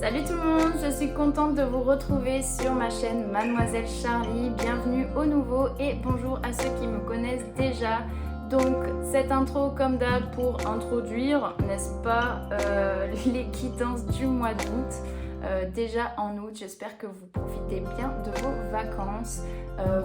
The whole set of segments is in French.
Salut tout le monde, je suis contente de vous retrouver sur ma chaîne Mademoiselle Charlie. Bienvenue aux nouveaux et bonjour à ceux qui me connaissent déjà. Donc cette intro comme d'hab pour introduire, n'est-ce pas, les quittances du mois d'août. Déjà en août, j'espère que vous profitez bien de vos vacances.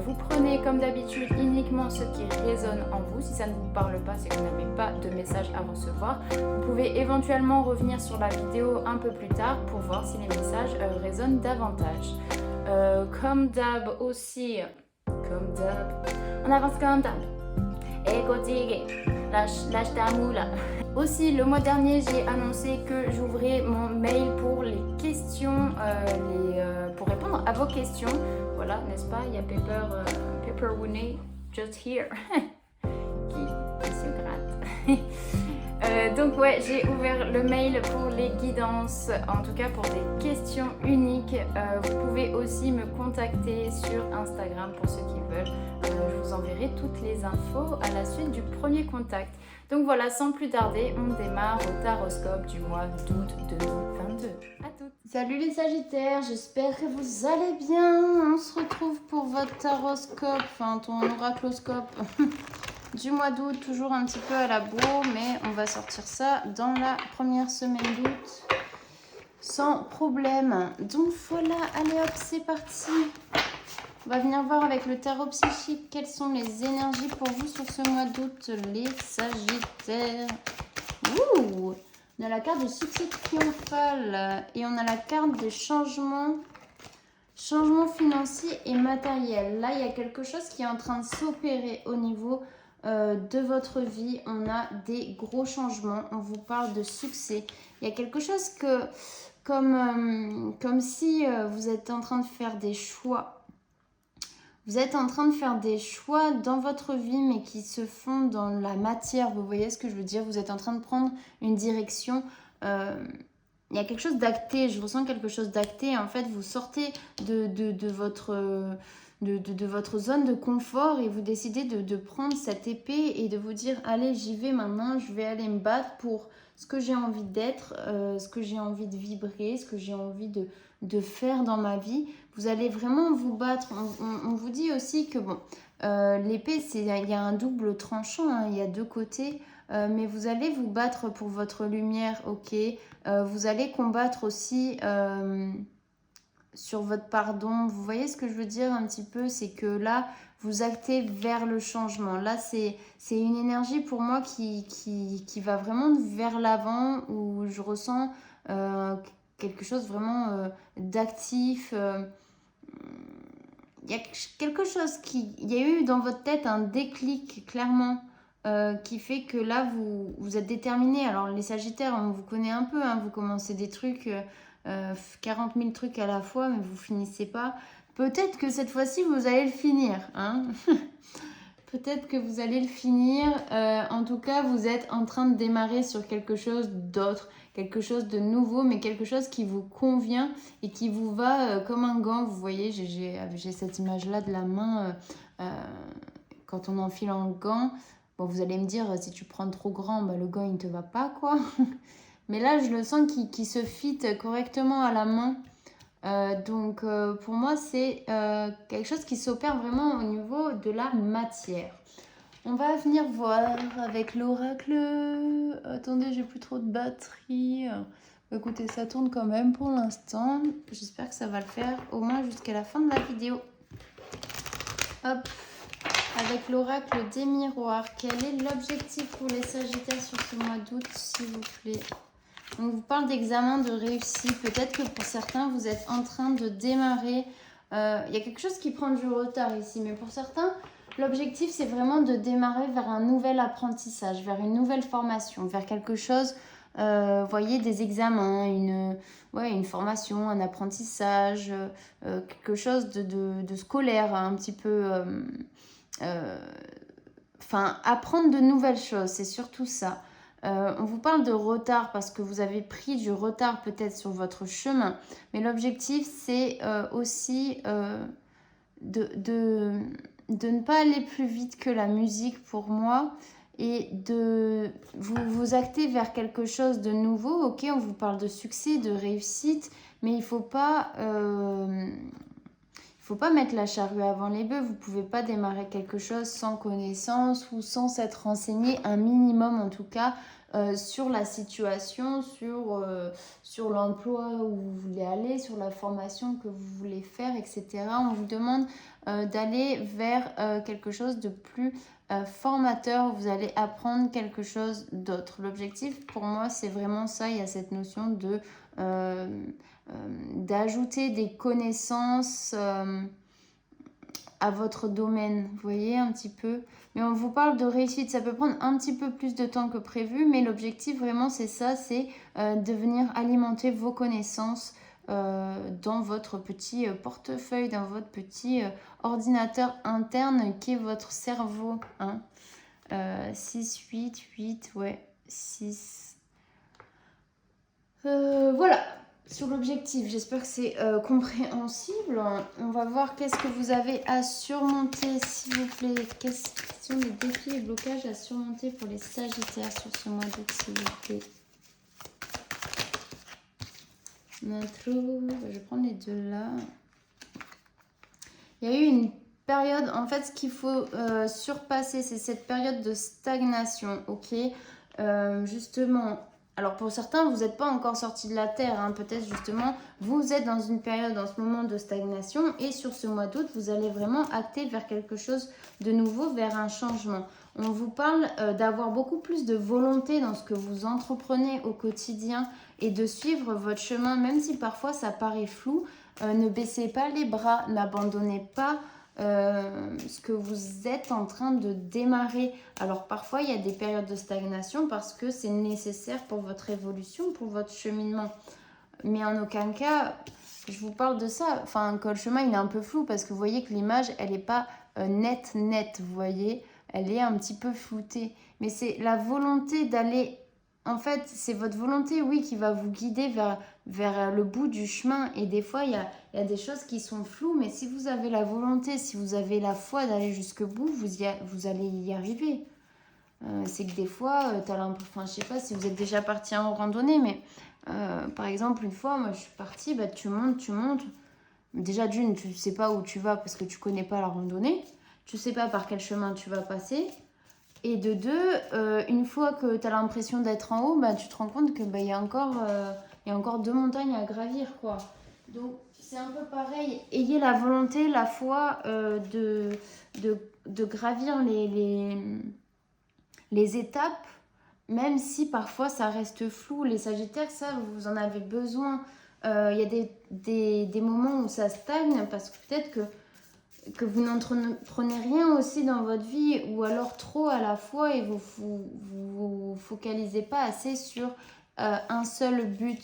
Vous prenez comme d'habitude uniquement ce qui résonne en vous. Si ça ne vous parle pas, c'est que vous n'avez pas de message à recevoir. Vous pouvez éventuellement revenir sur la vidéo un peu plus tard pour voir si les messages résonnent davantage. Comme d'hab aussi, comme d'hab, on avance comme d'hab. Écoutez, lâche ta moula. Aussi, le mois dernier, j'ai annoncé que j'ouvrais mon mail pour les questions, pour répondre à vos questions. Voilà, n'est-ce pas? Il y a Pepper Winnie, just here, qui se gratte. Donc ouais, j'ai ouvert le mail pour les guidances, en tout cas pour des questions uniques. Vous pouvez aussi me contacter sur Instagram pour ceux qui veulent. Je vous enverrai toutes les infos à la suite du premier contact. Donc voilà, sans plus tarder, on démarre au taroscope du mois d'août 2022. À toutes. Salut les Sagittaires, j'espère que vous allez bien. On se retrouve pour votre taroscope, enfin ton oracloscope du mois d'août, toujours un petit peu à la bourre, mais on va sortir ça dans la première semaine d'août sans problème. Donc voilà, allez hop, c'est parti. On va venir voir avec le tarot psychique quelles sont les énergies pour vous sur ce mois d'août, les Sagittaires. Ouh, on a la carte du succès triomphal et on a la carte des changements financiers et matériels. Là, il y a quelque chose qui est en train de s'opérer au niveau de votre vie. On a des gros changements. On vous parle de succès. Il y a quelque chose que, comme si vous êtes en train de faire des choix. Vous êtes en train de faire des choix dans votre vie, mais qui se font dans la matière. Vous voyez ce que je veux dire? Vous êtes en train de prendre une direction. Il y a quelque chose d'acté. Je ressens quelque chose d'acté. En fait, vous sortez de votre zone de confort et vous décidez de prendre cette épée et de vous dire, allez, j'y vais maintenant. Je vais aller me battre pour ce que j'ai envie d'être, ce que j'ai envie de vibrer, ce que j'ai envie de faire dans ma vie. Vous allez vraiment vous battre. On vous dit aussi que bon, l'épée, il y a un double tranchant, hein, il y a deux côtés, mais vous allez vous battre pour votre lumière, ok. Vous allez combattre aussi sur votre pardon. Vous voyez ce que je veux dire un petit peu? C'est que là, vous actez vers le changement. Là, c'est une énergie pour moi qui va vraiment vers l'avant, où je ressens quelque chose vraiment d'actif. Il y a quelque chose il y a eu dans votre tête un déclic, clairement, qui fait que là, vous êtes déterminé. Alors, les Sagittaires, on vous connaît un peu, hein, vous commencez des trucs, 40 000 trucs à la fois, mais vous finissez pas. Peut-être que cette fois-ci, vous allez le finir, hein. Peut-être que vous allez le finir. En tout cas, vous êtes en train de démarrer sur quelque chose d'autre, quelque chose de nouveau, mais quelque chose qui vous convient et qui vous va comme un gant. Vous voyez, j'ai cette image-là de la main quand on enfile un gant. Bon, vous allez me dire, si tu prends trop grand, bah, le gant, il ne te va pas, quoi. Mais là, je le sens qui se fit correctement à la main. Donc pour moi, c'est quelque chose qui s'opère vraiment au niveau de la matière. On va venir voir avec l'oracle. Attendez, j'ai plus trop de batterie. Écoutez, ça tourne quand même pour l'instant. J'espère que ça va le faire au moins jusqu'à la fin de la vidéo. Hop, avec l'oracle des miroirs. Quel est l'objectif pour les Sagittaires sur ce mois d'août, s'il vous plaît? On vous parle d'examen de réussi. Peut-être que pour certains, vous êtes en train de démarrer. Il y a quelque chose qui prend du retard ici. Mais pour certains, l'objectif, c'est vraiment de démarrer vers un nouvel apprentissage, vers une nouvelle formation, vers quelque chose, voyez, des examens, une formation, un apprentissage, quelque chose de scolaire, un petit peu... Enfin, apprendre de nouvelles choses, c'est surtout ça. On vous parle de retard parce que vous avez pris du retard peut-être sur votre chemin. Mais l'objectif, c'est aussi de ne pas aller plus vite que la musique pour moi. et de vous acter vers quelque chose de nouveau. Ok, on vous parle de succès, de réussite, mais il faut pas mettre la charrue avant les bœufs. Vous pouvez pas démarrer quelque chose sans connaissance ou sans s'être renseigné un minimum en tout cas sur la situation, sur l'emploi où vous voulez aller, sur la formation que vous voulez faire, etc. On vous demande d'aller vers quelque chose de plus formateur. Vous allez apprendre quelque chose d'autre. L'objectif pour moi, c'est vraiment ça. Il y a cette notion de d'ajouter des connaissances à votre domaine, vous voyez un petit peu. Mais on vous parle de réussite, ça peut prendre un petit peu plus de temps que prévu, mais l'objectif vraiment c'est ça, c'est de venir alimenter vos connaissances dans votre petit portefeuille, dans votre petit ordinateur interne qui est votre cerveau. Hein. 6, 8, 8, ouais, 6. Voilà, sur l'objectif, j'espère que c'est compréhensible. On va voir qu'est-ce que vous avez à surmonter, s'il vous plaît. Quels sont les défis et blocages à surmonter pour les Sagittaires sur ce mois d'août, s'il vous plaît. Je vais prendre les deux là. Il y a eu une période, en fait, ce qu'il faut surpasser, c'est cette période de stagnation, ok. Justement, alors pour certains, vous n'êtes pas encore sorti de la terre, hein, peut-être justement, vous êtes dans une période en ce moment de stagnation et sur ce mois d'août, vous allez vraiment acter vers quelque chose de nouveau, vers un changement. On vous parle d'avoir beaucoup plus de volonté dans ce que vous entreprenez au quotidien et de suivre votre chemin, même si parfois ça paraît flou. Ne baissez pas les bras, n'abandonnez pas ce que vous êtes en train de démarrer. Alors parfois il y a des périodes de stagnation parce que c'est nécessaire pour votre évolution, pour votre cheminement. Mais en aucun cas, je vous parle de ça. Enfin, quand le chemin il est un peu flou parce que vous voyez que l'image elle n'est pas nette, vous voyez. Elle est un petit peu floutée. Mais c'est la volonté d'aller... En fait, c'est votre volonté, oui, qui va vous guider vers le bout du chemin. Et des fois, il y a des choses qui sont floues. Mais si vous avez la volonté, si vous avez la foi d'aller jusqu'au bout, vous allez y arriver. C'est que des fois, tu as l'impression... Enfin, je sais pas si vous êtes déjà parti en randonnée, mais par exemple, une fois, moi, je suis partie, bah, tu montes. Déjà, d'une, tu ne sais pas où tu vas parce que tu connais pas la randonnée. Tu ne sais pas par quel chemin tu vas passer. Et de deux, une fois que tu as l'impression d'être en haut, bah, tu te rends compte que il y a encore 2 montagnes à gravir, quoi. Donc, c'est un peu pareil. Ayez la volonté, la foi de gravir les étapes, même si parfois ça reste flou. Les Sagittaires, ça, vous en avez besoin. Il y a des moments où ça stagne parce que peut-être que vous n'entreprenez rien aussi dans votre vie ou alors trop à la fois et vous focalisez pas assez sur un seul but.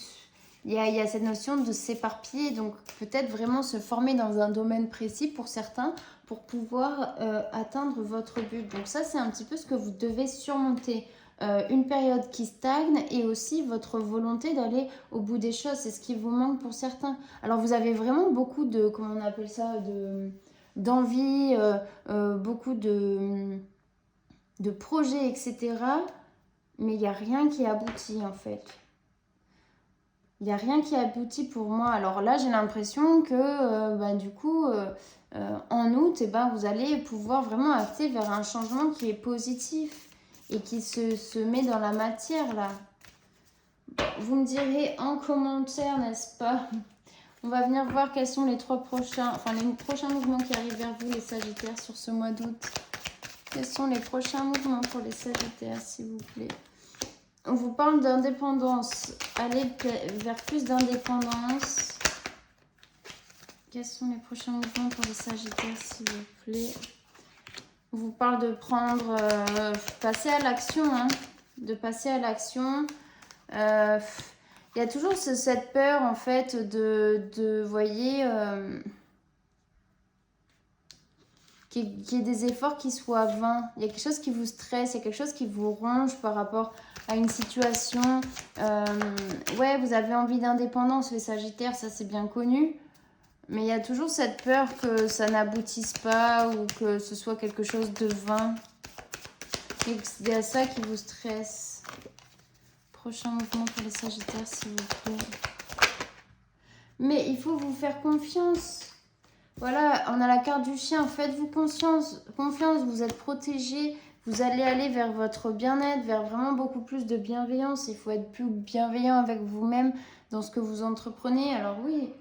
Il y a cette notion de s'éparpiller, donc peut-être vraiment se former dans un domaine précis pour certains pour pouvoir atteindre votre but. Donc ça, c'est un petit peu ce que vous devez surmonter. Une période qui stagne et aussi votre volonté d'aller au bout des choses. C'est ce qui vous manque pour certains. Alors vous avez vraiment beaucoup de, comment on appelle ça, d'envie, beaucoup de projets, etc. Mais il n'y a rien qui aboutit en fait. Il n'y a rien qui aboutit pour moi. Alors là, j'ai l'impression que du coup, en août, vous allez pouvoir vraiment acter vers un changement qui est positif et qui se met dans la matière là. Vous me direz en commentaire, n'est-ce pas? On va venir voir quels sont les prochains mouvements qui arrivent vers vous, les Sagittaires, sur ce mois d'août. Quels sont les prochains mouvements pour les Sagittaires, s'il vous plaît? On vous parle d'indépendance. Allez vers plus d'indépendance. Quels sont les prochains mouvements pour les Sagittaires, s'il vous plaît? On vous parle de passer à l'action, hein, de passer à l'action. Il y a toujours cette peur, en fait, vous voyez, qu'il y ait des efforts qui soient vains. Il y a quelque chose qui vous stresse, il y a quelque chose qui vous ronge par rapport à une situation. Ouais, vous avez envie d'indépendance, les Sagittaires, ça c'est bien connu. Mais il y a toujours cette peur que ça n'aboutisse pas ou que ce soit quelque chose de vain. Et il y a ça qui vous stresse. Prochain mouvement pour les Sagittaires, s'il vous plaît. Mais il faut vous faire confiance. Voilà, on a la carte du chien. Faites-vous confiance, vous êtes protégé. Vous allez aller vers votre bien-être, vers vraiment beaucoup plus de bienveillance. Il faut être plus bienveillant avec vous-même dans ce que vous entreprenez. Alors oui,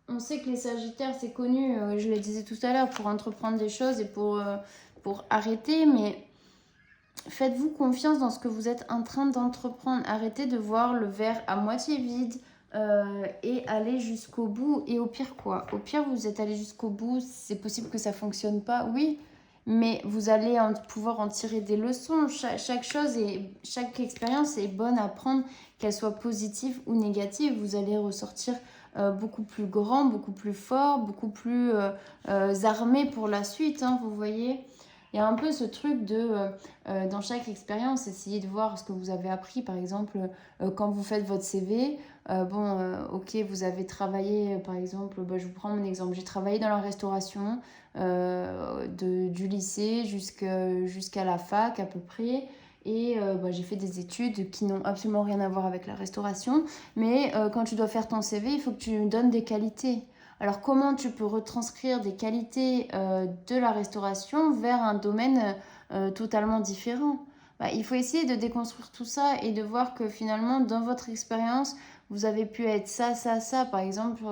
on sait que les Sagittaires, c'est connu, je le disais tout à l'heure, pour entreprendre des choses et pour arrêter. Mais faites-vous confiance dans ce que vous êtes en train d'entreprendre. Arrêtez de voir le verre à moitié vide. Et aller jusqu'au bout. Et au pire quoi? Au pire vous êtes allé jusqu'au bout, c'est possible que ça fonctionne pas, oui, mais vous allez pouvoir en tirer des leçons. Chaque chose et chaque expérience est bonne à prendre, qu'elle soit positive ou négative. Vous allez ressortir beaucoup plus grand, beaucoup plus fort, beaucoup plus armé pour la suite, hein, vous voyez. Il y a un peu ce truc de, dans chaque expérience, essayer de voir ce que vous avez appris. Par exemple, quand vous faites votre CV, ok, vous avez travaillé, par exemple, je vous prends mon exemple, j'ai travaillé dans la restauration du lycée jusqu'à la fac à peu près. Et j'ai fait des études qui n'ont absolument rien à voir avec la restauration. Mais quand tu dois faire ton CV, il faut que tu donnes des qualités. Alors comment tu peux retranscrire des qualités de la restauration vers un domaine totalement différent? Il faut essayer de déconstruire tout ça et de voir que finalement, dans votre expérience, vous avez pu être ça, ça, ça. Par exemple,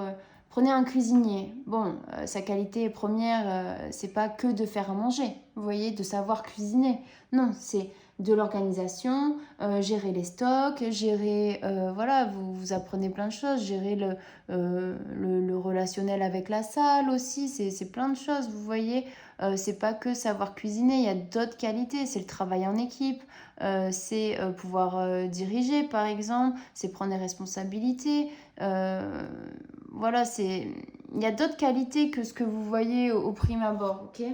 prenez un cuisinier. Bon, sa qualité première, c'est pas que de faire à manger, vous voyez, de savoir cuisiner. Non, c'est de l'organisation, gérer les stocks, gérer, voilà, vous apprenez plein de choses, gérer le relationnel avec la salle aussi, c'est plein de choses, vous voyez. C'est pas que savoir cuisiner, il y a d'autres qualités, c'est le travail en équipe, c'est pouvoir diriger par exemple, c'est prendre des responsabilités, voilà, il y a d'autres qualités que ce que vous voyez au prime abord, ok?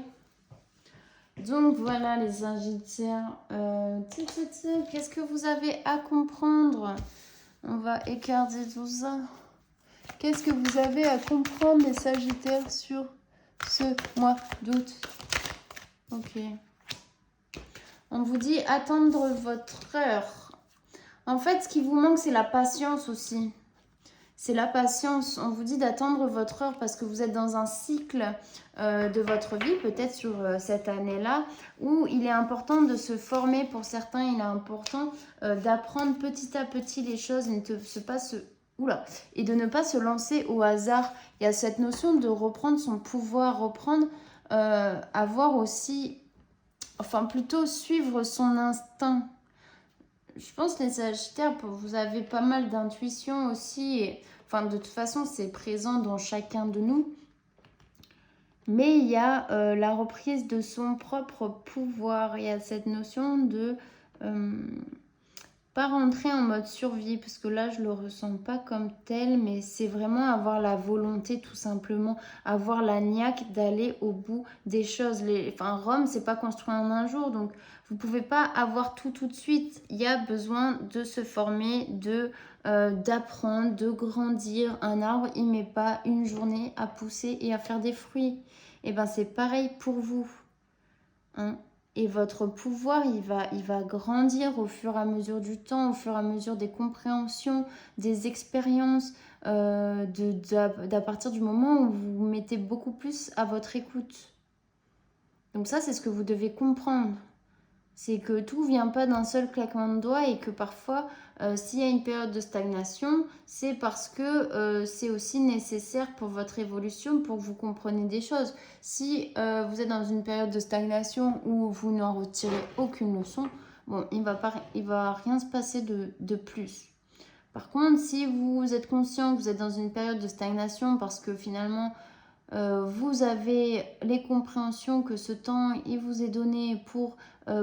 Donc voilà les Sagittaires, qu'est-ce que vous avez à comprendre? On va écarter tout ça. Qu'est-ce que vous avez à comprendre les Sagittaires sur ce mois d'août? Ok. On vous dit attendre votre heure. En fait, ce qui vous manque, c'est la patience aussi. C'est la patience. On vous dit d'attendre votre heure parce que vous êtes dans un cycle de votre vie, peut-être sur cette année-là, où il est important de se former. Pour certains, il est important d'apprendre petit à petit les choses et et de ne pas se lancer au hasard. Il y a cette notion de reprendre son pouvoir, avoir aussi, enfin plutôt suivre son instinct. Je pense que les Sagittaires, vous avez pas mal d'intuition aussi. Enfin, de toute façon, c'est présent dans chacun de nous. Mais il y a la reprise de son propre pouvoir. Il y a cette notion de pas rentrer en mode survie, parce que là, je le ressens pas comme tel, mais c'est vraiment avoir la volonté, tout simplement, avoir la niaque d'aller au bout des choses. Rome, c'est pas construit en un jour, donc vous pouvez pas avoir tout de suite. Il y a besoin de se former, d'apprendre, de grandir. Un arbre, il met pas une journée à pousser et à faire des fruits. Et ben c'est pareil pour vous, hein. Et votre pouvoir, il va grandir au fur et à mesure du temps, au fur et à mesure des compréhensions, des expériences, d'à partir du moment où vous vous mettez beaucoup plus à votre écoute. Donc ça, c'est ce que vous devez comprendre. C'est que tout vient pas d'un seul claquement de doigts et que parfois, s'il y a une période de stagnation, c'est parce que c'est aussi nécessaire pour votre évolution, pour que vous compreniez des choses. Si vous êtes dans une période de stagnation où vous n'en retirez aucune leçon, bon, il va rien se passer de plus. Par contre, si vous êtes conscient que vous êtes dans une période de stagnation parce que finalement, vous avez les compréhensions que ce temps il vous est donné pour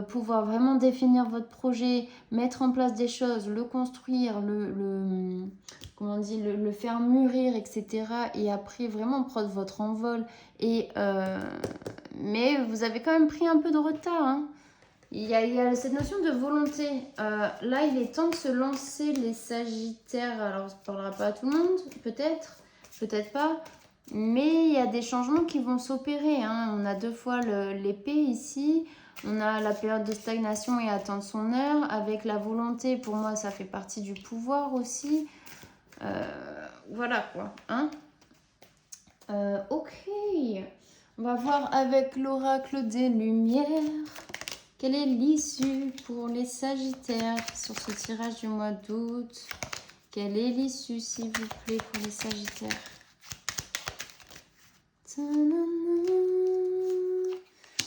pouvoir vraiment définir votre projet, mettre en place des choses, le construire, comment on dit, le faire mûrir, etc. Et après vraiment prendre votre envol. Mais vous avez quand même pris un peu de retard, hein. Il y a cette notion de volonté. Là, il est temps de se lancer, les Sagittaires. Alors, ça ne parlera pas à tout le monde, peut-être, peut-être pas. Mais il y a des changements qui vont s'opérer, hein. On a deux fois l'épée ici. On a la période de stagnation et attendre son heure. Avec la volonté, pour moi, ça fait partie du pouvoir aussi. Voilà quoi. Hein, ok. On va voir avec l'oracle des Lumières. Quelle est l'issue pour les Sagittaires sur ce tirage du mois d'août? Quelle est l'issue, s'il vous plaît, pour les Sagittaires? Je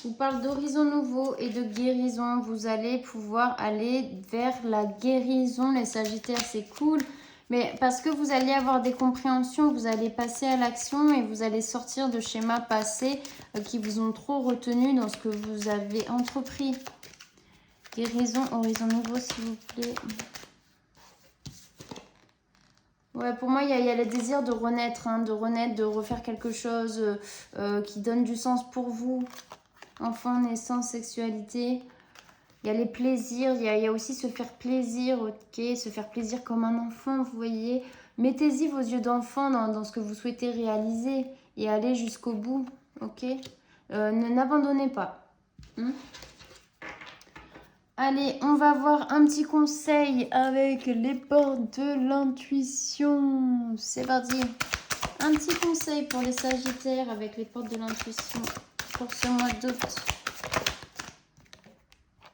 vous parle d'horizon nouveau et de guérison. Vous allez pouvoir aller vers la guérison, les Sagittaires, c'est cool. Mais parce que vous allez avoir des compréhensions, vous allez passer à l'action et vous allez sortir de schémas passés qui vous ont trop retenu dans ce que vous avez entrepris. Guérison, horizon nouveau, s'il vous plaît. Ouais, pour moi, il y a le désir de renaître, hein, de refaire quelque chose qui donne du sens pour vous. Enfant, naissance, sexualité. Il y a les plaisirs, il y a aussi se faire plaisir, ok, se faire plaisir comme un enfant, vous voyez. Mettez-y vos yeux d'enfant dans ce que vous souhaitez réaliser et allez jusqu'au bout, ok. N'abandonnez pas. Allez, on va voir un petit conseil avec les portes de l'intuition. C'est parti. Un petit conseil pour les Sagittaires avec les portes de l'intuition pour ce mois d'août.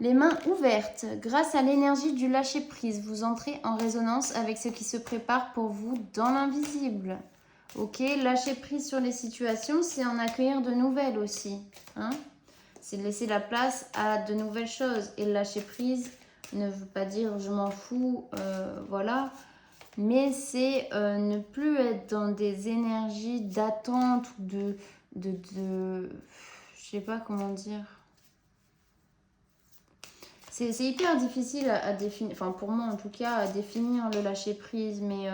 Les mains ouvertes. Grâce à l'énergie du lâcher-prise, vous entrez en résonance avec ce qui se prépare pour vous dans l'invisible. Ok, lâcher-prise sur les situations, c'est en accueillir de nouvelles aussi. Hein, c'est de laisser la place à de nouvelles choses. Et le lâcher-prise ne veut pas dire je m'en fous, voilà. Mais c'est ne plus être dans des énergies d'attente ou je sais pas comment dire. C'est hyper difficile à définir, enfin pour moi en tout cas, à définir le lâcher prise, mais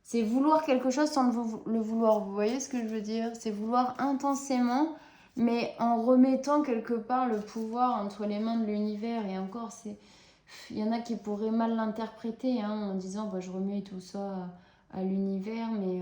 c'est vouloir quelque chose sans le vouloir. Vous voyez ce que je veux dire? C'est vouloir intensément, mais en remettant quelque part le pouvoir entre les mains de l'univers. Et encore, il y en a qui pourraient mal l'interpréter hein, en disant bah, je remets tout ça à l'univers, mais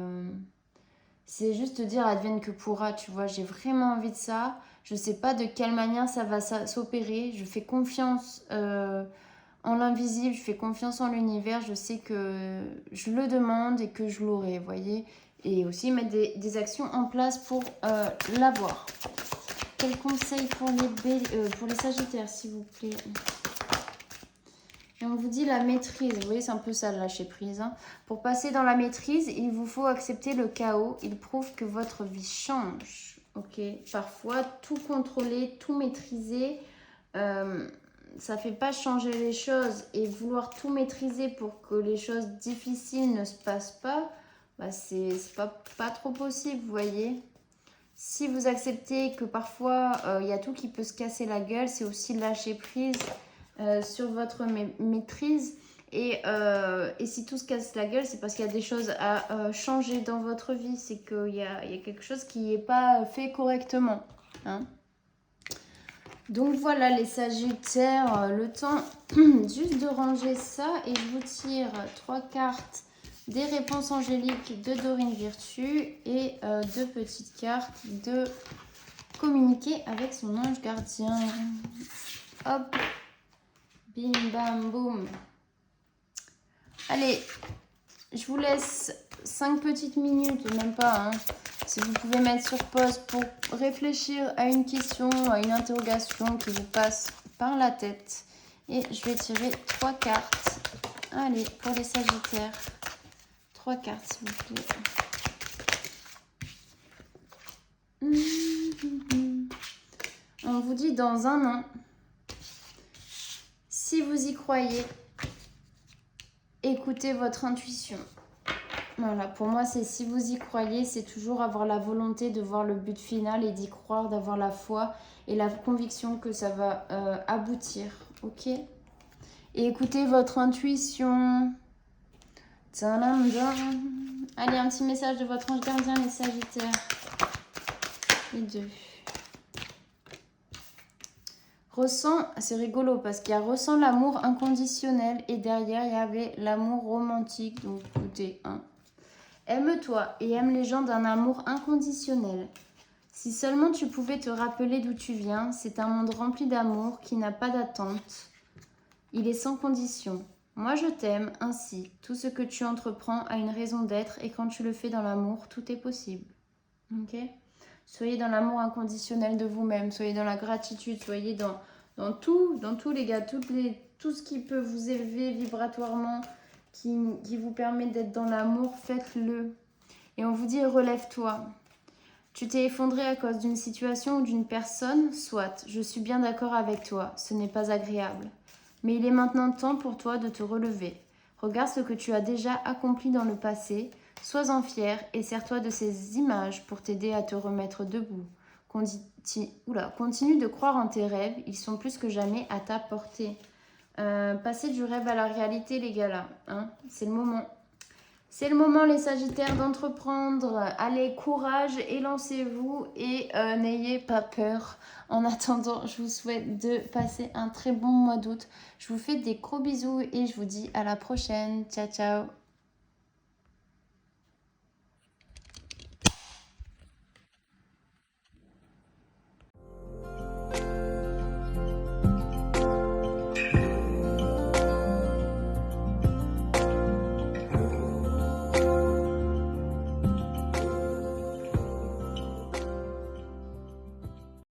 c'est juste dire advienne que pourra, tu vois. J'ai vraiment envie de ça. Je ne sais pas de quelle manière ça va s'opérer. Je fais confiance en l'invisible, je fais confiance en l'univers. Je sais que je le demande et que je l'aurai, vous voyez. Et aussi mettre des actions en place pour l'avoir. Quel conseil pour les Sagittaires, s'il vous plaît? Et on vous dit la maîtrise. Vous voyez, c'est un peu ça, le lâcher prise. Hein. Pour passer dans la maîtrise, il vous faut accepter le chaos. Il prouve que votre vie change. Ok, parfois, tout contrôler, tout maîtriser, ça fait pas changer les choses. Et vouloir tout maîtriser pour que les choses difficiles ne se passent pas, bah c'est pas trop possible, vous voyez. Si vous acceptez que parfois, il y a tout qui peut se casser la gueule, c'est aussi lâcher prise sur votre maîtrise. Et si tout se casse la gueule, c'est parce qu'il y a des choses à changer dans votre vie. C'est qu'il y a quelque chose qui n'est pas fait correctement. Hein. Donc voilà les Sagittaires, le temps juste de ranger ça. Et je vous tire 3 cartes des réponses angéliques de Dorine Virtue et 2 petites cartes de communiquer avec son ange gardien. Hop, bim bam boum. Allez, je vous laisse 5 petites minutes, même pas, hein, si vous pouvez mettre sur pause pour réfléchir à une question, à une interrogation qui vous passe par la tête. Et je vais tirer 3 cartes. Allez, pour les Sagittaires. 3 cartes, s'il vous plaît. On vous dit dans un an, si vous y croyez, écoutez votre intuition. Voilà, pour moi, c'est si vous y croyez, c'est toujours avoir la volonté de voir le but final et d'y croire, d'avoir la foi et la conviction que ça va aboutir, ok? Et écoutez votre intuition. Allez, un petit message de votre ange gardien, les Sagittaires. Les 2. Ressens, c'est rigolo parce qu'il y a ressent l'amour inconditionnel et derrière il y avait l'amour romantique. Donc écoutez, hein. Aime-toi et aime les gens d'un amour inconditionnel. Si seulement tu pouvais te rappeler d'où tu viens, c'est un monde rempli d'amour qui n'a pas d'attente. Il est sans condition. Moi je t'aime ainsi. Tout ce que tu entreprends a une raison d'être et quand tu le fais dans l'amour, tout est possible. Ok? Soyez dans l'amour inconditionnel de vous-même, soyez dans la gratitude, soyez dans tout les gars, tout ce qui peut vous élever vibratoirement, qui vous permet d'être dans l'amour, faites-le. Et on vous dit relève-toi. Tu t'es effondré à cause d'une situation ou d'une personne, soit, je suis bien d'accord avec toi, ce n'est pas agréable. Mais il est maintenant temps pour toi de te relever. Regarde ce que tu as déjà accompli dans le passé, sois-en fier et sers-toi de ces images pour t'aider à te remettre debout. Continue de croire en tes rêves, ils sont plus que jamais à ta portée. Passez du rêve à la réalité les gars là, hein, c'est le moment. C'est le moment les Sagittaires d'entreprendre. Allez, courage et lancez-vous et n'ayez pas peur. En attendant, je vous souhaite de passer un très bon mois d'août. Je vous fais des gros bisous et je vous dis à la prochaine. Ciao, ciao.